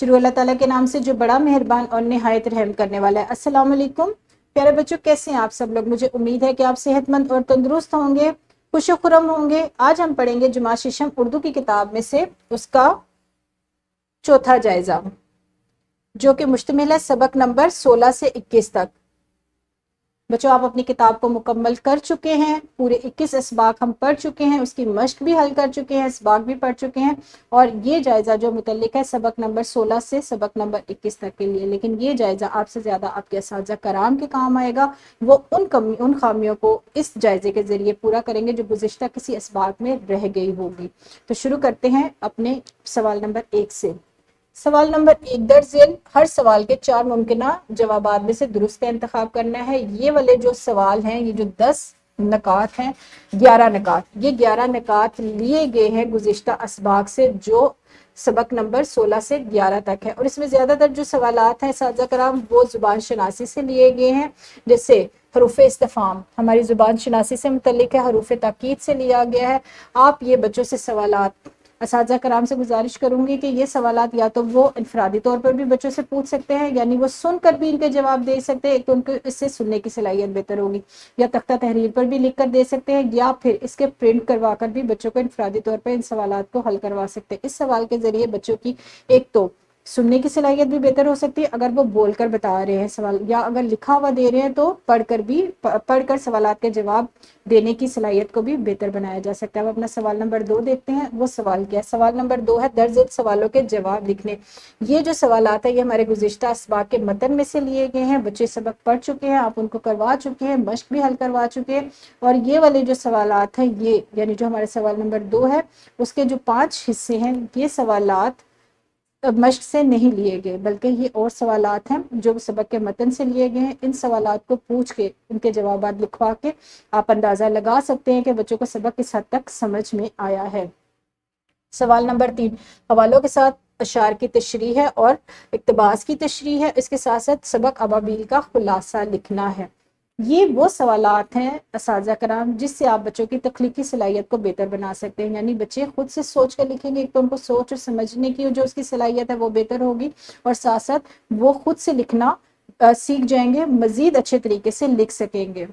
शुरू अल्लाह ताला के नाम से जो बड़ा मेहरबान और निहायत रहम करने वाला है। अस्सलाम वालेकुम प्यारे बच्चों, कैसे हैं आप सब लोग। मुझे उम्मीद है कि आप सेहतमंद और तंदुरुस्त होंगे, खुश खुरम होंगे। आज हम पढ़ेंगे जुमा शीशम उर्दू की किताब में से उसका चौथा जायजा, जो कि मुश्तमिल है सबक नंबर 16 से 21 तक। बच्चों, आप अपनी किताब को मुकम्मल कर चुके हैं, पूरे 21 इसबाक हम पढ़ चुके हैं, उसकी मश्क भी हल कर चुके हैं, इसबाक भी पढ़ चुके हैं। और ये जायज़ा जो मुतल्लिक है सबक नंबर 16 से सबक नंबर 21 तक के लिए, लेकिन ये जायज़ा आपसे ज़्यादा आपके असातिज़ा कराम के काम आएगा। वो उन खामियों को इस जायज़े के ज़रिए पूरा करेंगे जो गुज़िश्ता किसी इसबाक में रह गई होगी। तो शुरू करते हैं अपने सवाल नंबर 1 से। सवाल नंबर 1, दर्जेल हर सवाल के 4 मुमकिना जवाबात में से दुरुस्त का इंतखाब करना है। ये वाले जो सवाल हैं, ये जो 10 नकात हैं, 11 नकात, ये 11 नकात लिए गए हैं गुज़िश्ता असबाक से, जो सबक नंबर 16 से 11 तक है। और इसमें ज़्यादातर जो सवालात हैं साज़ा कराम, वो ज़ुबान शनासी से लिए गए हैं। जैसे हरूफ इस्तिफ़ाम हमारी ज़ुबान शनासी से मुतल्लिक है, हरूफ ताकीद से लिया गया है। आप ये बच्चों से सवालात, असातिज़ा कराम से गुजारिश करूंगी कि ये सवालात या तो वो इनफरादी तौर पर भी बच्चों से पूछ सकते हैं, यानी वो सुनकर भी इनके जवाब दे सकते हैं, एक तो उनको इससे सुनने की सलाहियत बेहतर होगी, या तख्ता तहरीर पर भी लिख कर दे सकते हैं, या फिर इसके प्रिंट करवा कर भी बच्चों को इनफरादी तौर पर इन सवालात को हल करवा सकते हैं। इस सवाल के ज़रिए बच्चों की एक तो सुनने की सलाहियत भी बेहतर हो सकती है अगर वो बोलकर बता रहे हैं सवाल, या अगर लिखा हुआ दे रहे हैं तो पढ़कर सवालात के जवाब देने की सलाहियत को भी बेहतर बनाया जा सकता है। अब अपना सवाल नंबर 2 देखते हैं। वो सवाल क्या है? सवाल नंबर 2 है दर्ज सवालों के जवाब लिखने। ये जो सवालात है ये हमारे गुज़िश्ता असबाक के मतन में से लिए गए हैं। बच्चे सबक पढ़ चुके हैं, आप उनको करवा चुके हैं, मश्क भी हल करवा चुके हैं। और ये वाले जो सवालात हैं, ये यानी जो हमारे सवाल नंबर 2 है उसके जो 5 हिस्से हैं, ये सवालात मश्क से नहीं लिए गए, बल्कि ये और सवालात हैं जो सबक के मतन से लिए गए हैं। इन सवालात को पूछ के इनके जवाबात लिखवा के आप अंदाज़ा लगा सकते हैं कि बच्चों को सबक किस हद तक समझ में आया है। सवाल नंबर 3, हवालों के साथ अशार की तशरीह है और इक्तबास की तशरीह है। इसके साथ साथ सबक अबाबील का खुलासा लिखना है। ये वो सवालात हैं असातिज़ा कराम जिससे आप बच्चों की तख्लीकी सलाहियत को बेहतर बना सकते हैं, यानी बच्चे खुद से सोच कर लिखेंगे, एक तो उनको सोच और समझने की जो उसकी सलाहियत है वो बेहतर होगी, और साथ साथ वो खुद से लिखना सीख जाएंगे, मज़ीद अच्छे तरीके से लिख सकेंगे।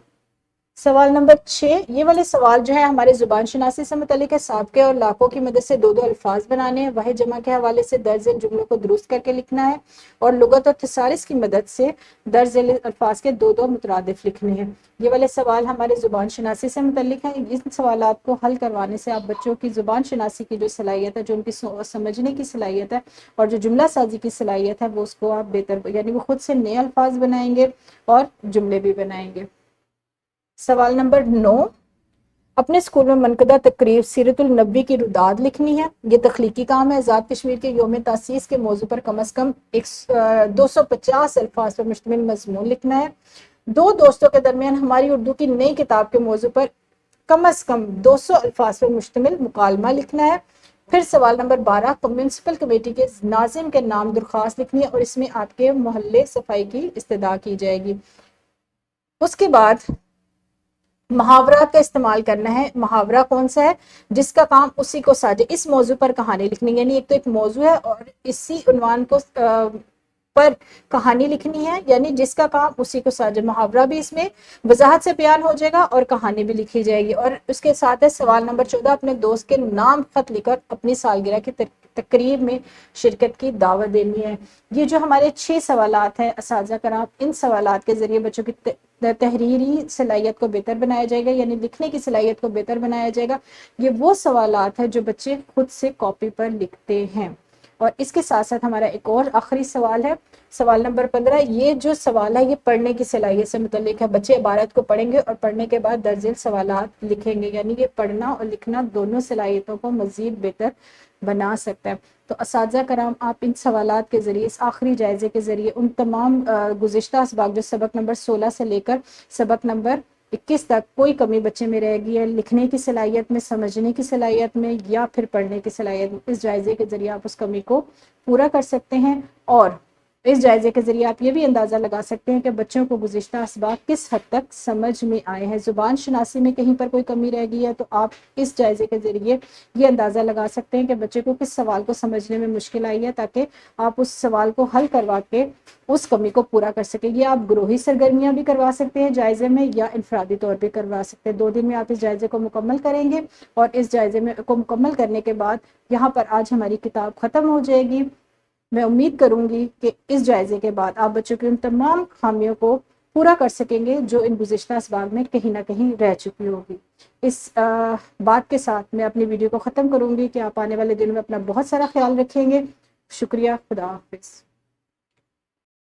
सवाल नंबर 6, ये वाले सवाल जो है हमारे ज़ुबान शनासी से मुतल्लिक है। साबके और लाकों की मदद से 2-2 अल्फाज बनाने हैं। वाहिद जमा के हवाले से दर्जन जुमलों को दुरुस्त करके लिखना है, और लुगत और थिसारिस की मदद से दर्जन अल्फाज के 2-2 मुतरादिफ लिखने हैं। ये वाले सवाल हमारे ज़ुबान शनासी से मुतल्लिक हैं। इन सवालात को हल करवाने से आप बच्चों की ज़ुबान शनासी की जो सलाहियत है, जो उनकी समझने की सलाहियत है और जो जुमला साजी की सलाहियत है, वो उसको आप बेहतर, यानी वो खुद से नए अल्फाज बनाएंगे और जुमले भी बनाएंगे। सवाल नंबर 9, अपने स्कूल में मनक़दा तकरीर सीरतुल नबी की रुदाद लिखनी है। ये तख्लीकी काम है। आज़ाद कश्मीर के योम तासीस के मौजू पर कम अज़ कम 250 अल्फाज पर मुश्तमिल मज़मून लिखना है। 2 दोस्तों के दरमियान हमारी उर्दू की नई किताब के मौजू पर कम अज़ कम 200 अल्फाज पर मुश्तमिल मुकालमा लिखना है। फिर सवाल नंबर 12, म्यूनसिपल कमेटी के नाजिम के नाम दरख्वास्त लिखनी है और इसमें आपके मोहल्ले सफाई की इस्तदा की जाएगी। उसके बाद मुहावरा का इस्तेमाल करना है। मुहावरा कौन सा है? जिसका काम उसी को साजे। इस मौजू पर कहानी लिखनी है, यानी एक तो एक मौजू है और इसी उन्वान को पर कहानी लिखनी है, यानी जिसका काम उसी को साजे। मुहावरा भी इसमें वजाहत से बयान हो जाएगा और कहानी भी लिखी जाएगी। और उसके साथ है सवाल नंबर 14, अपने दोस्त के नाम खत लिखकर अपनी सालगिरह की तकरीब में शिरकत की दावत देनी है। ये जो हमारे 6 सवालात हैं असातिज़ा कराम, इन सवालात के जरिए बच्चों की तहरीरी सलाहियत को बेहतर बनाया जाएगा, यानी लिखने की सलाहियत को बेहतर बनाया जाएगा। ये वो सवालात हैं जो बच्चे खुद से कॉपी पर लिखते हैं। और इसके साथ साथ हमारा एक और आखिरी सवाल है, सवाल नंबर 15। ये जो सवाल है ये पढ़ने की सलाहियत से मुतल्लिक है। बच्चे इबारत को पढ़ेंगे और पढ़ने के बाद दर्जिल सवालात लिखेंगे, यानी ये पढ़ना और लिखना दोनों सलाहियतों को मज़ीद बेहतर बना सकता है। तो असातिज़ा कराम, आप इन सवालात के ज़रिए, इस आखिरी जायज़े के ज़रिए उन तमाम गुज़िश्ता असबाक जो सबक नंबर 16 से लेकर सबक नंबर 21 तक कोई कमी बच्चे में रहेगी है लिखने की सलाहियत में, समझने की सलाहियत में या फिर पढ़ने की सलाहियत में, इस जायज़े के ज़रिए आप उस कमी को पूरा कर सकते हैं और اس جائزے کے ذریعے آپ یہ بھی اندازہ لگا سکتے ہیں کہ بچوں کو گزشتہ اسباق کس حد تک سمجھ میں آئے ہیں، زبان شناسی میں کہیں پر کوئی کمی رہ گئی ہے تو آپ اس جائزے کے ذریعے یہ اندازہ لگا سکتے ہیں کہ بچے کو کس سوال کو سمجھنے میں مشکل آئی ہے، تاکہ آپ اس سوال کو حل کروا کے اس کمی کو پورا کر سکیں۔ یہ آپ گروہی سرگرمیاں بھی کروا سکتے ہیں جائزے میں، یا انفرادی طور پہ کروا سکتے ہیں۔ 2 دن میں آپ اس جائزے کو مکمل کریں گے، اور اس جائزے کو مکمل کرنے کے بعد یہاں پر آج ہماری کتاب ختم ہو جائے گی۔ میں امید کروں گی کہ اس جائزے کے بعد آپ بچوں کی ان تمام خامیوں کو پورا کر سکیں گے جو ان گزشتہ اسباق میں کہیں نہ کہیں رہ چکی ہوگی۔ اس بات کے ساتھ میں اپنی ویڈیو کو ختم کروں گی کہ آپ آنے والے دنوں میں اپنا بہت سارا خیال رکھیں گے۔ شکریہ، خدا حافظ۔